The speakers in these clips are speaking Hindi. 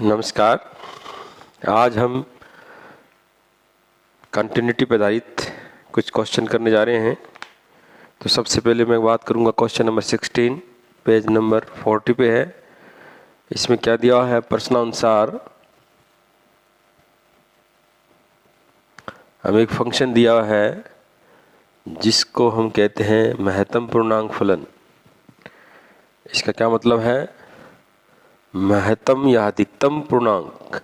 नमस्कार। आज हम कंटिन्यूटी पर आधारित कुछ क्वेश्चन करने जा रहे हैं। तो सबसे पहले मैं बात करूंगा क्वेश्चन नंबर 16, पेज नंबर 40 पे है। इसमें क्या दिया है? प्रश्नानुसार हमें एक फंक्शन दिया है जिसको हम कहते हैं महत्तम पूर्णांक फलन। इसका क्या मतलब है? महत्तम या अधिकतम पूर्णांक,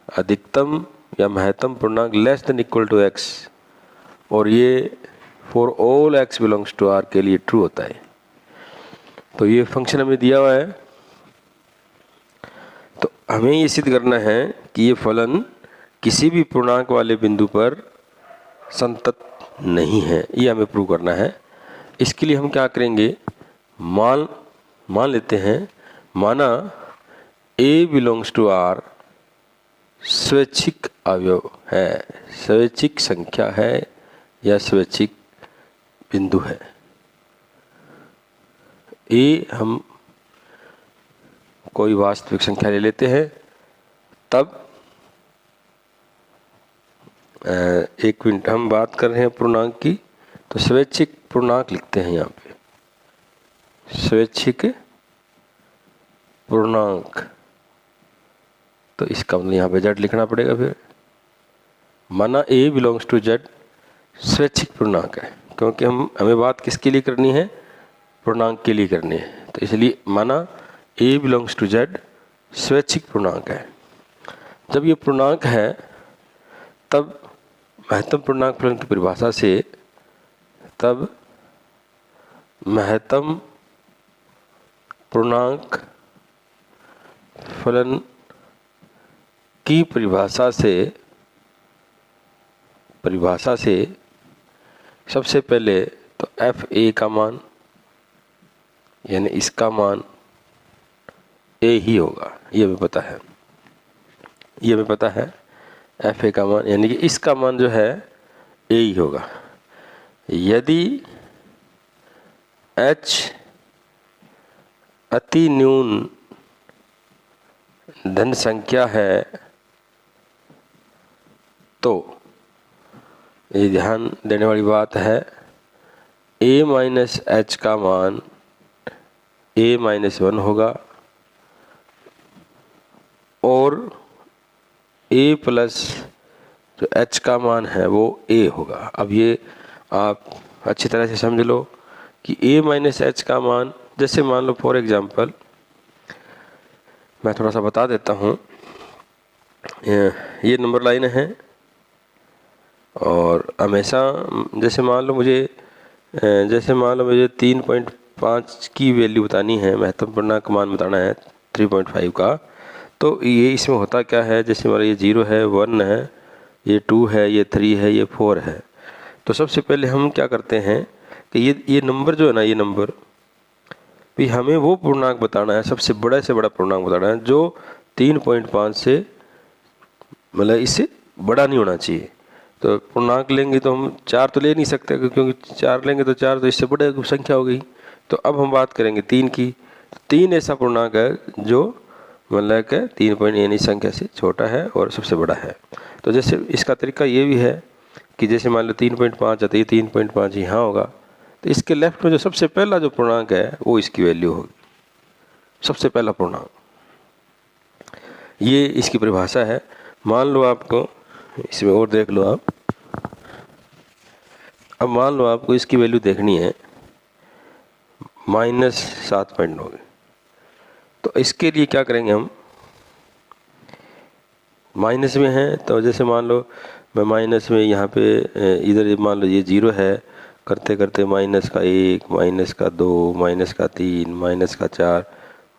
अधिकतम या महत्तम पूर्णांक less than equal to x, और ये for all x belongs to r के लिए ट्रू होता है। तो ये फंक्शन हमें दिया हुआ है। तो हमें ये सिद्ध करना है कि ये फलन किसी भी पूर्णांक वाले बिंदु पर संतत नहीं है, ये हमें प्रूव करना है। इसके लिए हम क्या करेंगे? मान लेते हैं, माना a बिलोंग्स टू r स्वैच्छिक अवयव है, स्वैच्छिक संख्या है या स्वैच्छिक बिंदु है। a हम कोई वास्तविक संख्या ले लेते हैं, तब एक मिनट, हम बात कर रहे हैं पूर्णांक की, तो स्वैच्छिक पूर्णांक लिखते हैं यहाँ पे, स्वैच्छिक पूर्णांक। तो इसका मतलब यहाँ पे z लिखना पड़ेगा। फिर माना a बिलोंग्स टू z स्वैच्छिक पूर्णांक है, क्योंकि हमें बात किसके लिए करनी है? पूर्णांक के लिए करनी है। तो इसलिए माना a बिलोंग्स टू z स्वैच्छिक पूर्णांक है। जब ये पूर्णांक है तब महत्तम पूर्णांक फलन की परिभाषा से, तब महत्तम पूर्णांक फलन की परिभाषा से सबसे पहले तो fa का मान, यानी इसका मान a ही होगा। ये हमें पता है, fa का मान यानी कि इसका मान जो है a ही होगा। यदि h अति न्यून धन संख्या है तो ये ध्यान देने वाली बात है, a माइनस h का मान a माइनस 1 होगा और a प्लस जो h का मान है वो a होगा। अब ये आप अच्छी तरह से समझ लो कि a माइनस h का मान, जैसे मान लो फॉर एग्जांपल, मैं थोड़ा सा बता देता हूँ। ये नंबर लाइन है और हमेशा जैसे मान लो मुझे 3.5 की वैल्यू बतानी है, महत्तम पूर्णांक का मान बताना है 3.5 का। तो ये इसमें होता क्या है? जैसे मान लो ये 0 है, 1 है, ये 2 है, ये 3 है, ये 4 है। तो सबसे पहले हम क्या करते हैं कि ये नंबर जो है ना, ये नंबर भी हमें वो पूर्णांक बताना है, सबसे बड़ा से बड़ा पूर्णांक बताना है जो 3.5 से, मतलब इससे बड़ा नहीं होना चाहिए। तो पूर्णांक लेंगे तो हम 4 तो ले नहीं सकते, क्योंकि 4 लेंगे तो 4 तो इससे बड़े संख्या हो गई। तो अब हम बात करेंगे 3 की। 3 ऐसा पूर्णांक है जो मतलब कि 3 पॉइंट यानी संख्या से छोटा है और सबसे बड़ा है। तो जैसे इसका तरीका ये भी है कि जैसे मान लो 3.5 है तो ये 3.5 यहाँ होगा, तो इसके लेफ्ट में जो सबसे पहला जो पूर्णांक है वो इसकी वैल्यू होगी, सबसे पहला पूर्णांक। ये इसकी परिभाषा है। मान लो आपको इसमें और देख लो आप, अब मान लो आपको इसकी वैल्यू देखनी है -7.9। तो इसके लिए क्या करेंगे? हम माइनस में हैं, तो जैसे मान लो मैं माइनस में यहाँ पे इधर मान लो ये 0 है, करते करते -1, -2, -3, -4,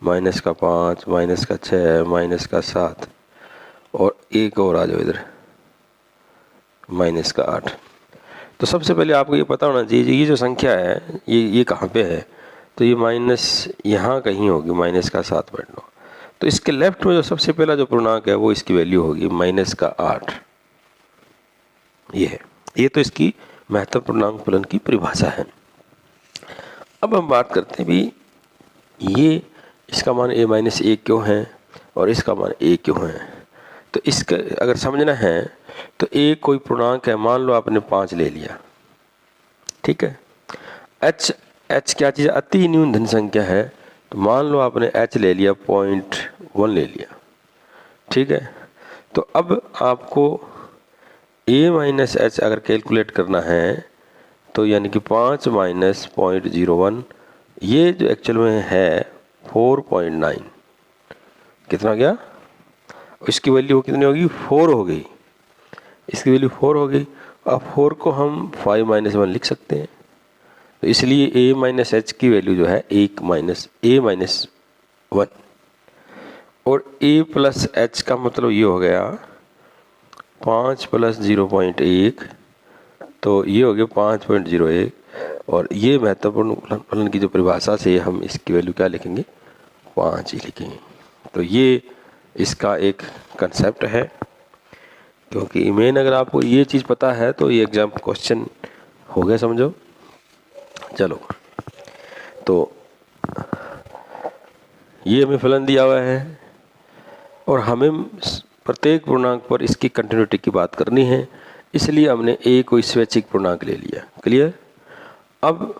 -5, -6, -7 और एक और आ जाओ इधर -8। तो सबसे पहले आपको ये पता होना चाहिए ये जो संख्या है ये कहाँ पे है? तो ये माइनस यहाँ कहीं होगी, -7.9। तो इसके लेफ्ट में जो सबसे पहला जो पूर्णांक है वो इसकी वैल्यू होगी -8। ये है, ये तो इसकी महत्तम पूर्णांक फलन की परिभाषा है। अब हम बात करते हैं भी ये इसका मान a-1 क्यों है? और इसका मान a क्यों है। तो इसका अगर समझना है तो a कोई पूर्णांक है, मान लो आपने 5 ले लिया, ठीक है। h क्या चीज़, अति न्यून धन संख्या है, तो मान लो आपने h ले लिया 0.1 ले लिया, ठीक है। तो अब आपको a माइनस एच अगर कैलकुलेट करना है तो यानी कि 5 माइनस 0.01, ये जो एक्चुअल में है 4.9, कितना गया, इसकी वैल्यू कितनी होगी, 4 हो गई, इसकी वैल्यू 4 हो गई। अब 4 को हम 5 माइनस 1 लिख सकते हैं, तो इसलिए a माइनस एच की वैल्यू जो है a माइनस 1, और a प्लस एच का मतलब ये हो गया 5 प्लस 0.1, तो ये हो गया 5.01, और ये महत्वपूर्ण फलन की जो परिभाषा से हम इसकी वैल्यू क्या लिखेंगे, 5 ही लिखेंगे। तो ये इसका एक कंसेप्ट है, क्योंकि मेन अगर आपको ये चीज़ पता है तो ये एग्जाम क्वेश्चन हो गया, समझो। चलो, तो ये हमें फलन दिया हुआ है और हमें प्रत्येक पूर्णांक पर इसकी कंटिन्यूटी की बात करनी है, इसलिए हमने a को स्वैच्छिक पूर्णांक ले लिया। क्लियर। अब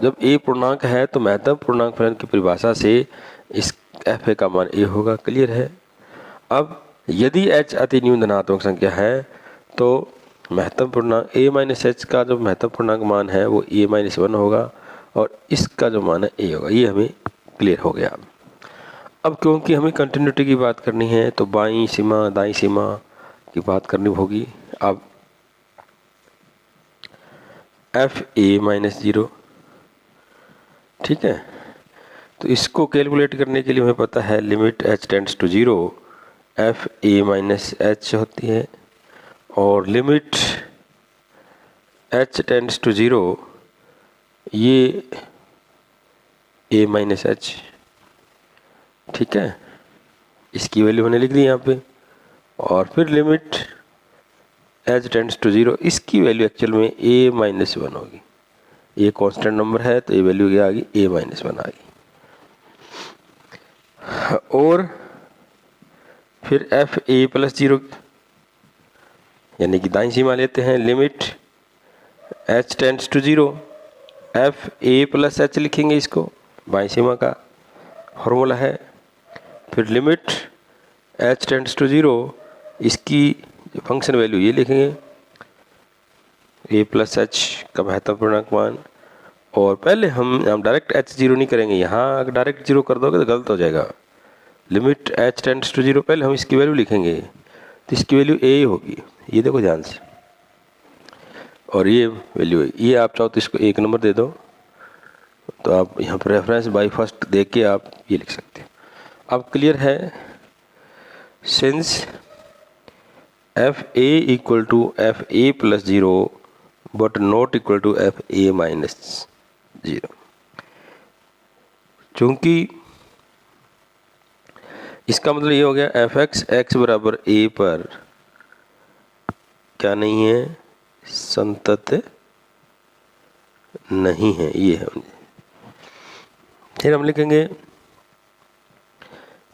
जब a पूर्णांक है तो महत्तम पूर्णांक फलन की परिभाषा से इस fa का मान a होगा। क्लियर है। अब यदि h अति न्यून धनात्मक संख्या है तो महत्तम पूर्णांक a माइनस एच का जो महत्तम पूर्णांक मान है वो a माइनस 1 होगा, और इसका जो मान है a होगा। ये हमें क्लियर हो गया। अब क्योंकि हमें कंटिन्यूटी की बात करनी है तो बाईं सीमा दाईं सीमा की बात करनी होगी। अब एफ ए माइनस 0, ठीक है। तो इसको कैलकुलेट करने के लिए हमें पता है limit h tends to 0 F A minus H होती है, और लिमिट h टेंड्स टू 0 ये a माइनस एच, ठीक है। इसकी वैल्यू मैंने लिख दी यहाँ पे, और फिर लिमिट h टेंड्स टू 0, इसकी वैल्यू एक्चुअल में a माइनस 1 होगी। ये कांस्टेंट नंबर है तो ये वैल्यू क्या आ गई, a माइनस 1 आ गई। और फिर एफ ए प्लस 0, यानी कि दाईं सीमा लेते हैं, limit h tends to 0 F A plus H लिखेंगे, इसको बाईं सीमा का फॉर्मूला है। फिर लिमिट h टेंड्स टू 0, इसकी फंक्शन वैल्यू ये लिखेंगे a प्लस एच का महत्वपूर्ण मान। और पहले हम डायरेक्ट h0 नहीं करेंगे, यहाँ अगर डायरेक्ट 0 कर दोगे तो गलत हो जाएगा। लिमिट h टेंड्स टू 0, पहले हम इसकी वैल्यू लिखेंगे, तो इसकी वैल्यू a होगी, ये देखो ध्यान से, और ये वैल्यू है। ये आप चाहो तो इसको 1 नंबर दे दो, तो आप यहाँ पर रेफरेंस बाई फर्स्ट देख के आप ये लिख सकते हो। अब क्लियर है। Since F A equal to F A plus 0 but not equal to F A minus 0, चूंकि इसका मतलब ये हो गया एफ एक्स बराबर ए पर क्या नहीं है, संतत नहीं है, ये है। फिर हम लिखेंगे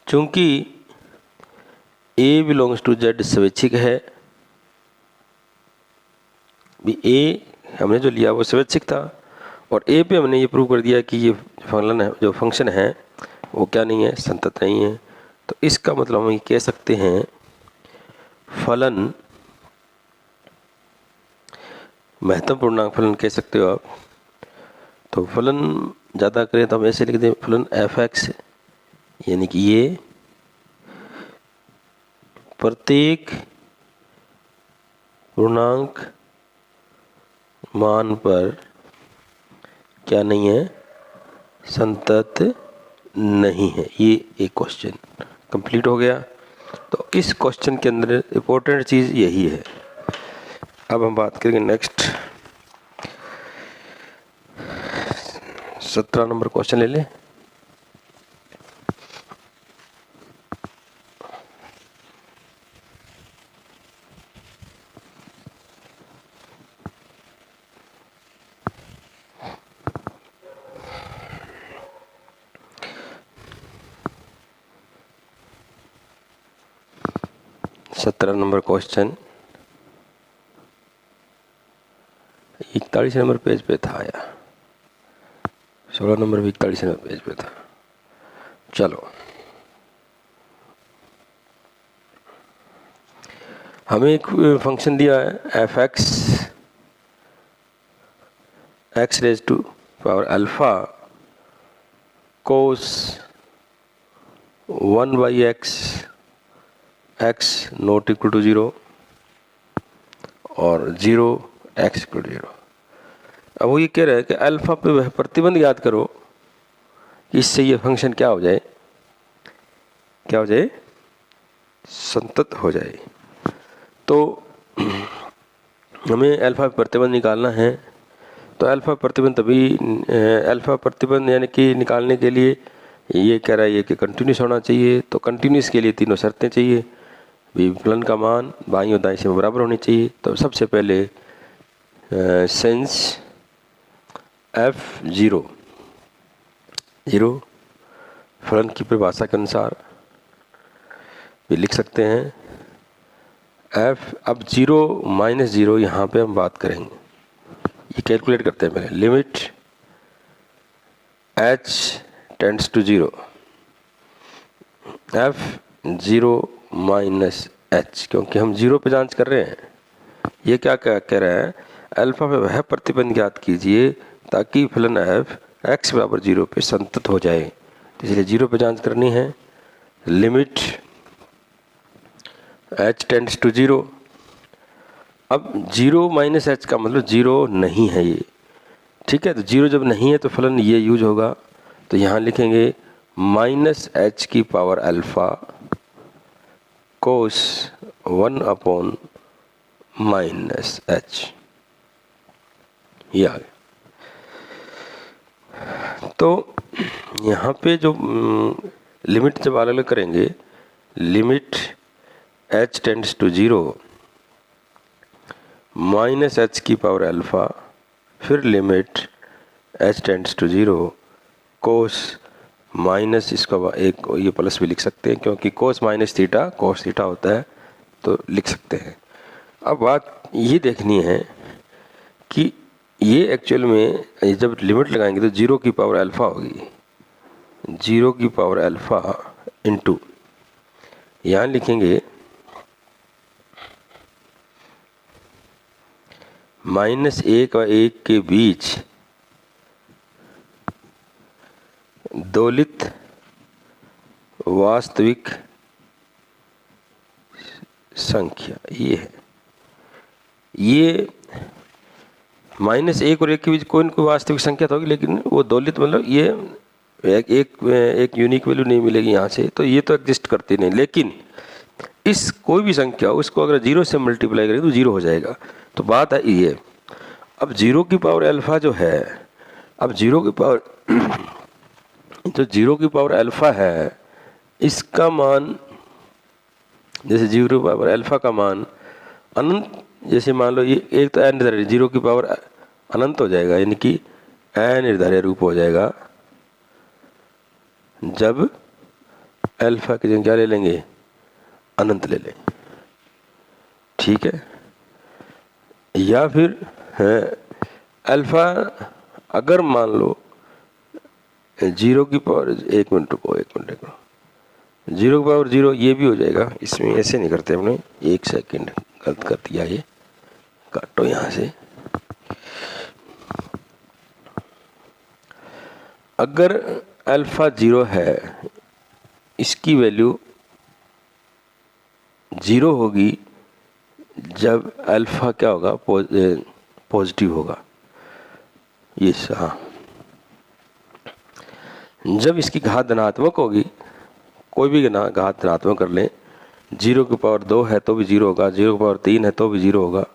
चूंकि a बिलोंग्स टू z स्वैच्छिक है, भी a हमने जो लिया वो स्वैच्छिक था, और a पे हमने ये प्रूव कर दिया कि ये फलन है, जो फंक्शन है वो क्या नहीं है, संतत नहीं है। तो इसका मतलब हम ये कह सकते हैं फलन महत्तम पूर्णांक फलन कह सकते हो आप। तो फलन ज़्यादा करें तो हम ऐसे लिख दें फलन एफ एक्स, यानी कि ये प्रत्येक पूर्णांक मान पर क्या नहीं है, संतत नहीं है। ये एक क्वेश्चन कंप्लीट हो गया। तो इस क्वेश्चन के अंदर इम्पोर्टेंट चीज़ यही है। अब हम बात करेंगे नेक्स्ट 17 नंबर क्वेश्चन ले लें। 17 नंबर क्वेश्चन 41 नंबर पेज पे था या 16 नंबर भी 41 नंबर पेज पे था। चलो, हमें एक फंक्शन दिया है F X raise to power alpha cos 1/x x not equal to 0 और 0 x इक्वल टू 0। अब वो ये कह रहा है कि अल्फा पे वह प्रतिबंध याद करो कि इससे ये फंक्शन क्या हो जाए, संतत हो जाए। तो हमें अल्फा पे प्रतिबंध निकालना है। तो अल्फा प्रतिबंध यानी कि निकालने के लिए ये कह रहा है कि कंटिन्यूस होना चाहिए। तो कंटिन्यूस के लिए तीनों शर्तें चाहिए। विकलन का मान बाईं और दाईं सीमा बराबर होनी चाहिए। तो सबसे पहले सेंस f0 फलन की परिभाषा के अनुसार भी लिख सकते हैं f। अब 0 - 0 यहाँ पे हम बात करेंगे, ये कैलकुलेट करते हैं पहले। Limit h tends to 0 f0 - h, क्योंकि हम 0 पे जांच कर रहे हैं। ये क्या कह रहा है, अल्फा पे वह प्रतिबंध ज्ञात कीजिए ताकि फलन f x बराबर 0 पे संतत हो जाए। तो इसलिए 0 पे जांच करनी है। Limit h tends to 0। अब 0 - h का मतलब 0 नहीं है ये, ठीक है। तो 0 जब नहीं है तो फलन ये यूज होगा। तो यहाँ लिखेंगे -h की पावर अल्फा कोस 1/-h, ये आ गया। तो यहाँ पे जो लिमिट जब अलग अलग करेंगे, limit h tends to 0 -h की पावर अल्फा, फिर limit h tends to 0 cos minus, इसका एक ये प्लस भी लिख सकते हैं क्योंकि cos minus theta cos theta होता है, तो लिख सकते हैं। अब बात ये देखनी है कि ये एक्चुअल में जब लिमिट लगाएंगे तो 0 की पावर अल्फा होगी, 0 की पावर अल्फा इंटू, यहाँ लिखेंगे -1 और 1 के बीच दोलित वास्तविक संख्या ये है। ये -1 और 1 के बीच कोई न कोई वास्तविक संख्या तो होगी, लेकिन वो दोलित मतलब ये एक यूनिक वैल्यू नहीं मिलेगी यहाँ से, तो ये तो एग्जिस्ट करती नहीं। लेकिन इस कोई भी संख्या उसको अगर 0 से मल्टीप्लाई करें तो 0 हो जाएगा। तो बात है ये, अब 0 की पावर अल्फा जो है, अब 0 की पावर जो 0 की पावर अल्फा है, इसका मान जैसे 0 की पावर अल्फा का मान अनंत, जैसे मान लो ये एक तो अनिर्धारित 0 की पावर अनंत हो जाएगा, यानी कि अनिर्धारित रूप हो जाएगा जब अल्फा की जगह क्या ले लेंगे, अनंत ले लेंगे, ठीक है। या फिर है अल्फा अगर मान लो 0 की पावर, एक मिनट रुको 0 की पावर 0, ये भी हो जाएगा। इसमें ऐसे नहीं करते हमने, 1 सेकंड गलत कर दिया, ये काटो यहाँ से। अगर अल्फा 0 है, इसकी वैल्यू 0 होगी जब अल्फा क्या होगा, पॉजिटिव होगा। ये हाँ, जब इसकी घात धनात्मक होगी, कोई भी घात धनात्मक कर लें, 0 की पावर 2 है तो भी 0 होगा, 0 की पावर 3 है तो भी 0 होगा।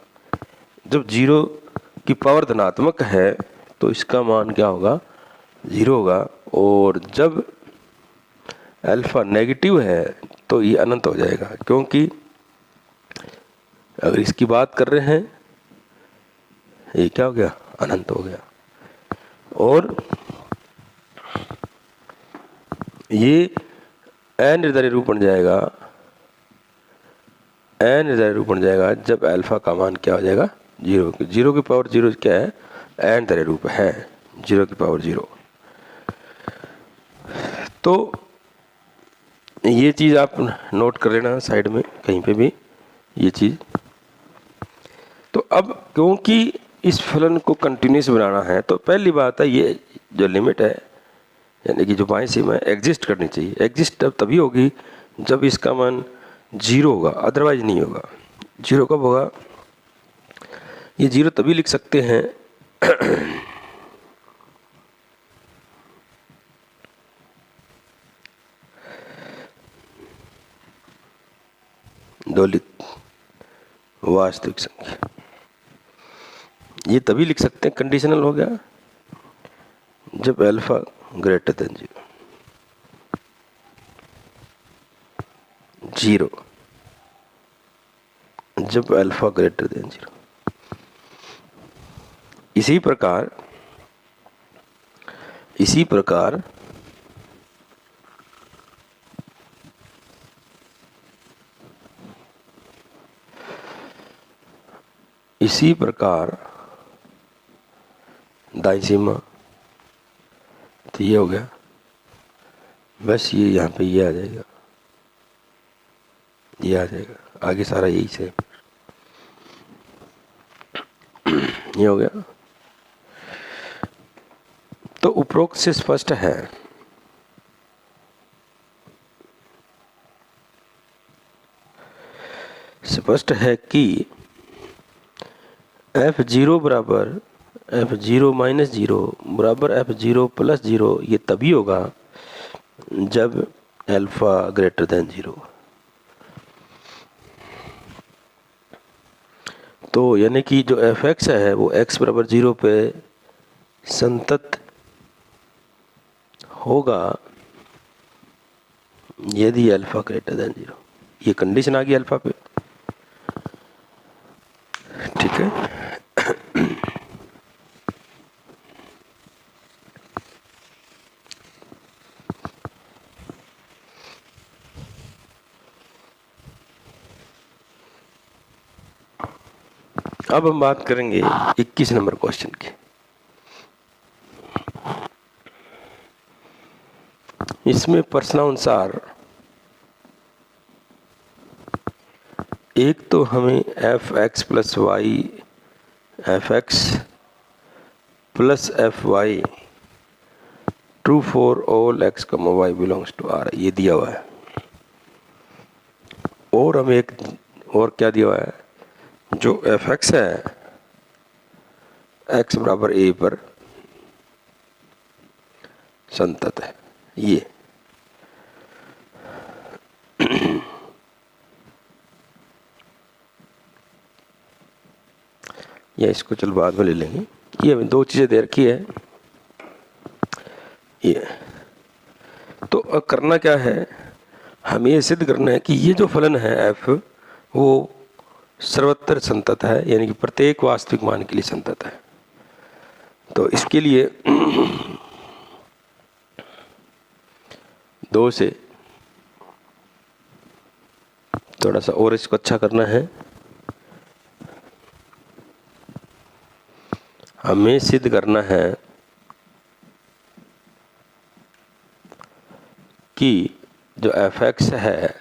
जब 0 की पावर धनात्मक है तो इसका मान क्या होगा, 0 होगा। और जब अल्फा नेगेटिव है तो ये अनंत हो जाएगा, क्योंकि अगर इसकी बात कर रहे हैं, ये क्या हो गया, अनंत हो गया। और ये अनिर्धारित रूप बन जाएगा एन द रूप बन जाएगा जब अल्फा का मान क्या हो जाएगा 0। 0 की पावर 0 क्या है, एन द रूप है 0 की पावर 0। तो ये चीज़ आप नोट कर लेना साइड में कहीं पे भी ये चीज़। तो अब क्योंकि इस फलन को कंटिन्यूस बनाना है तो पहली बात है ये जो लिमिट है यानी कि जो बाएं सीमा है एग्जिस्ट करनी चाहिए। एग्जिस्ट तभी होगी जब इसका मान 0 होगा, अदरवाइज नहीं होगा। 0 कब होगा, ये 0 तभी लिख सकते हैं दौलित वास्तविक संख्या, ये तभी लिख सकते हैं, कंडीशनल हो गया जब अल्फा ग्रेटर देन 0, जब अल्फा ग्रेटर देन 0। इसी प्रकार इसी प्रकार दाईं सीमा तो ये हो गया, बस ये यहाँ पे ये आ जाएगा, ये आ जाएगा, आगे सारा यही से ये हो गया। तो उपरोक्त से स्पष्ट है कि f0 बराबर f0 माइनस 0 बराबर f0 प्लस 0 ये तभी होगा जब अल्फा ग्रेटर देन 0। तो यानी कि जो fx है वो x बराबर 0 पे संतत होगा यदि अल्फा ग्रेटर देन 0। ये कंडीशन आ गई अल्फा पे, ठीक है। अब हम बात करेंगे 21 नंबर क्वेश्चन की। इसमें प्रश्नानुसार एक तो हमें fx plus y fx plus fy true for all x, y belongs to R ये दिया हुआ है, और हमें एक और क्या दिया हुआ है, जो fx है x बराबर a पर संतत है। ये या इसको चल बाद में ले लेंगे। ये हमें दो चीज़ें दे रखी है। ये तो करना क्या है, हमें ये सिद्ध करना है कि ये जो फलन है f वो सर्वत्र संतत है, यानी कि प्रत्येक वास्तविक मान के लिए संतत है। तो इसके लिए 2 से थोड़ा सा और इसको अच्छा करना है। हमें सिद्ध करना है कि जो fx है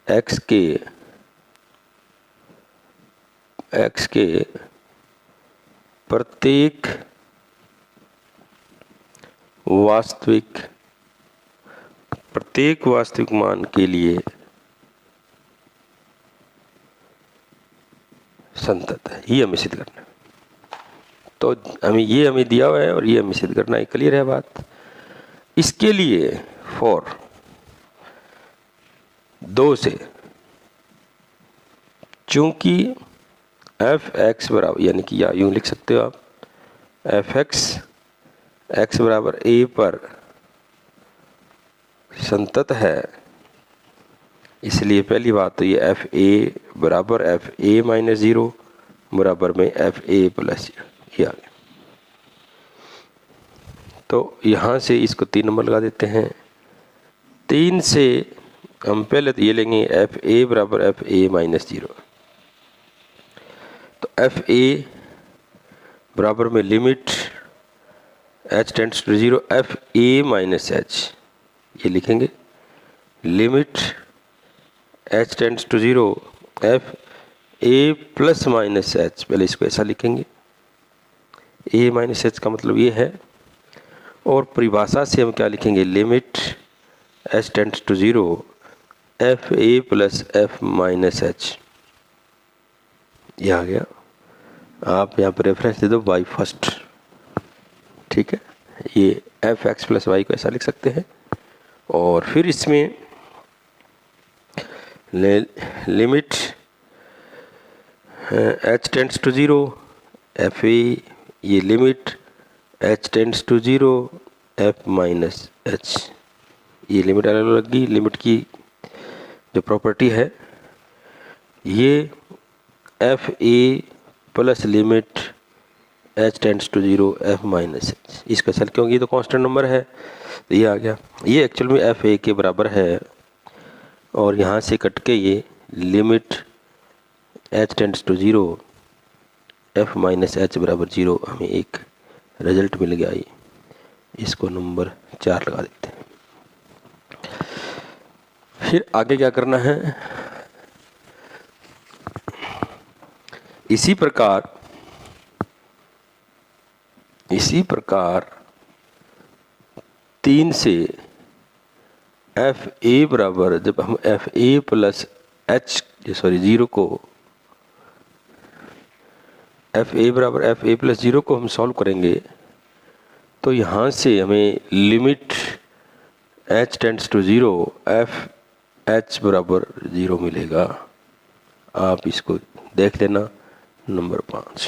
x के प्रत्येक वास्तविक मान के लिए संतत है। ये हमें सिद्ध करना है। तो हमें दिया हुआ है और ये हमें सिद्ध करना है। क्लियर है बात। इसके लिए फॉर 2 से चूंकि fx बराबर, यानी कि या यूं लिख सकते हो आप, fx x बराबर a पर संतत है, इसलिए पहली बात तो ये fa बराबर fa माइनस 0 बराबर में fa प्लस 0 ये आ गया। तो यहाँ से इसको 3 नंबर लगा देते हैं। 3 से हम पहले तो ये लेंगे एफ ए बराबर एफ ए माइनस 0। तो एफ ए बराबर में limit h tends to 0 F A minus H, ये लिखेंगे limit h tends to 0 F A plus minus h, पहले इसको ऐसा लिखेंगे, ए माइनस एच का मतलब ये है। और परिभाषा से हम क्या लिखेंगे, limit h tends to 0 F A plus f minus H, ये आ गया। आप यहाँ पर रेफरेंस दे दो y फर्स्ट, ठीक है। ये एफ एक्स प्लस वाई को ऐसा लिख सकते हैं। और फिर इसमें limit h tends to 0 F A, ये limit h tends to 0 F minus H, ये लिमिट अलग अलग लगी। लिमिट की जो प्रॉपर्टी है ये F A plus limit h tends to 0 F minus H, इसका सल क्योंकि ये तो कांस्टेंट नंबर है तो ये आ गया। ये एक्चुअल में एफ ए के बराबर है और यहाँ से कट के ये limit h tends to 0 F minus h बराबर 0, हमें एक रिजल्ट मिल गया। ये इसको नंबर 4 लगा देते हैं। फिर आगे क्या करना है, इसी प्रकार 3 से एफ ए बराबर, जब हम एफ ए प्लस एच 0 को एफ ए बराबर एफ ए प्लस 0 को हम सॉल्व करेंगे तो यहाँ से हमें limit h tends to 0 f h बराबर 0 मिलेगा। आप इसको देख लेना नंबर 5,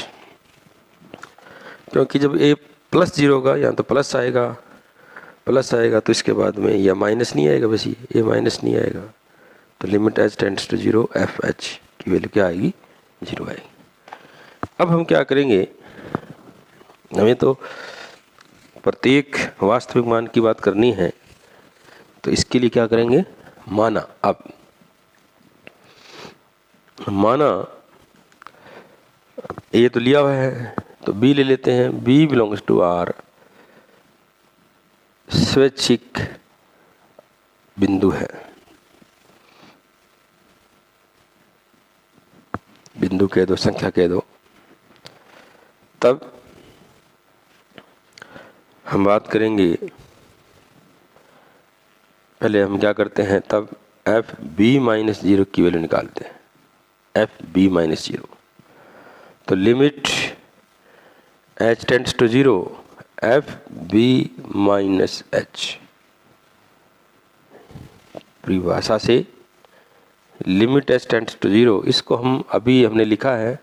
क्योंकि जब a प्लस 0 होगा यहाँ तो प्लस आएगा तो इसके बाद में या माइनस नहीं आएगा, बस ये माइनस नहीं आएगा, तो limit h tends to 0 f h की वैल्यू क्या आएगी, 0 आएगी। अब हम क्या करेंगे, हमें तो प्रत्येक वास्तविक मान की बात करनी है, तो इसके लिए क्या करेंगे, माना। अब माना ये तो लिया हुआ है तो B ले लेते हैं। B बिलोंग्स टू R, स्वैच्छिक बिंदु है, बिंदु कह दो, संख्या कह दो। तब हम बात करेंगे, पहले हम क्या करते हैं, तब एफ बी माइनस 0 की वैल्यू निकालते हैं, एफ बी माइनस 0। तो limit h tends to 0 f b minus h, परिभाषा से लिमिट h टेंड्स टू 0, इसको हम अभी हमने लिखा है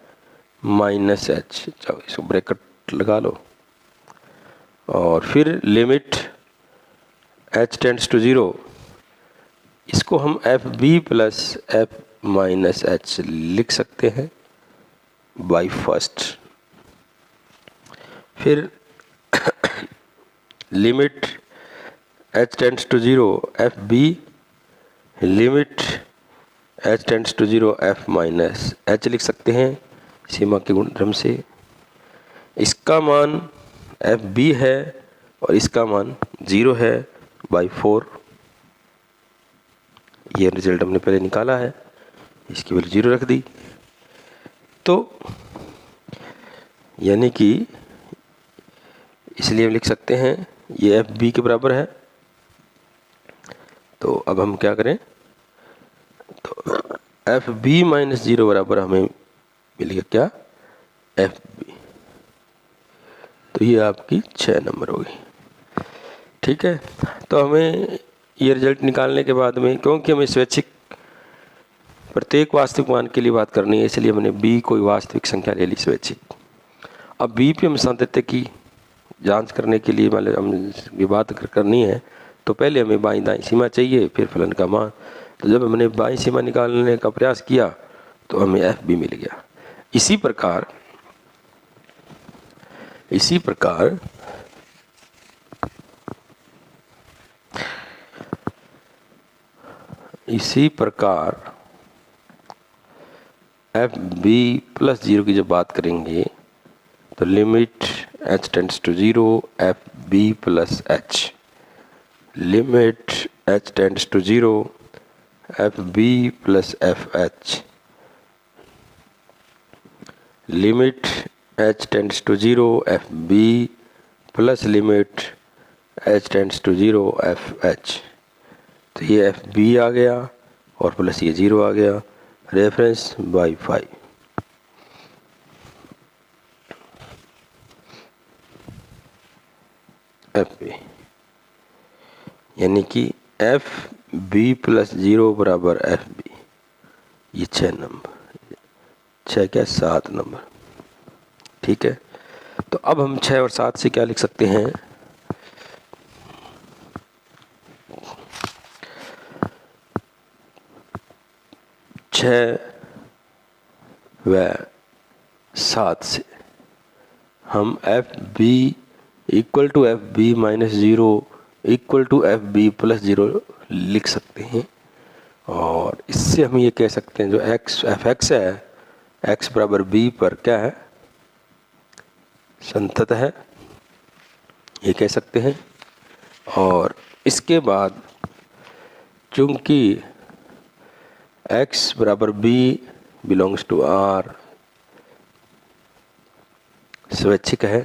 माइनस एच, चलो इसको ब्रैकेट लगा लो। और फिर लिमिट h टेंड्स टू 0, इसको हम f b plus f minus h लिख सकते हैं बाई फर्स्ट। फिर limit h tends to 0 f b, limit h tends to 0 F minus h लिख सकते हैं सीमा के गुणधर्म से। इसका मान एफ बी है और इसका मान 0 है बाई 4। ये रिजल्ट हमने पहले निकाला है, इसकी वैल्यू 0 रख दी। तो यानी कि इसलिए हम लिख सकते हैं ये एफ बी के बराबर है। तो अब हम क्या करें, तो एफ बी माइनस 0 बराबर हमें मिल गया क्या, एफ बी। तो ये आपकी 6 नंबर होगी, ठीक है। तो हमें ये रिजल्ट निकालने के बाद में, क्योंकि हमें स्वैच्छिक प्रत्येक वास्तविक मान के लिए बात करनी है, इसलिए हमने बी कोई वास्तविक संख्या ले ली स्वैच्छिक। अब बी पे हम सातत्य की जांच करने के लिए मतलब हम ये बात करनी है, तो पहले हमें बाईं दाईं सीमा चाहिए, फिर फलन का मान। तो जब हमने बाईं सीमा निकालने का प्रयास किया तो हमें एफ बी मिल गया। इसी प्रकार इसी प्रकार एफ बी प्लस 0 की जब बात करेंगे तो limit h tends to 0 f b plus h, limit h tends to 0 f b plus f h, limit h tends to 0 f b plus limit h tends to 0 f h. तो ये एफ बी आ गया और प्लस ये 0 आ गया, रेफरेंस बाई 5। एफ बी यानी कि एफ बी प्लस 0 बराबर एफ बी, ये 6 नंबर, 6 क्या 7 नंबर, ठीक है। तो अब हम 6 और 7 से क्या लिख सकते हैं, छः व 7 से हम f b equal to f b minus 0 equal to f b plus 0 लिख सकते हैं। और इससे हम ये कह सकते हैं जो एक्स एफ एक्स है, एक्स बराबर बी पर क्या है, संतत है, ये कह सकते हैं। और इसके बाद चूंकि x बराबर b बिलोंग्स टू r स्वैच्छिक है,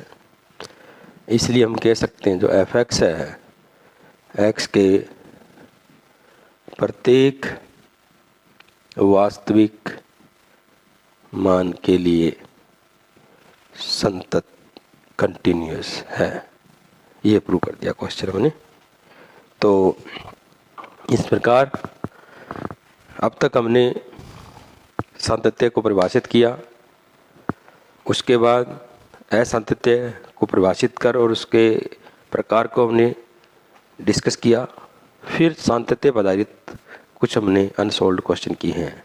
इसलिए हम कह सकते हैं जो एफ एक्स है, x के प्रत्येक वास्तविक मान के लिए संतत कंटिन्यूअस है। ये प्रूव कर दिया क्वेश्चन मैंने। तो इस प्रकार अब तक हमने सातत्य को परिभाषित किया, उसके बाद असातत्य को परिभाषित कर और उसके प्रकार को हमने डिस्कस किया, फिर सातत्य आधारित कुछ हमने अनसॉल्व्ड क्वेश्चन किए हैं।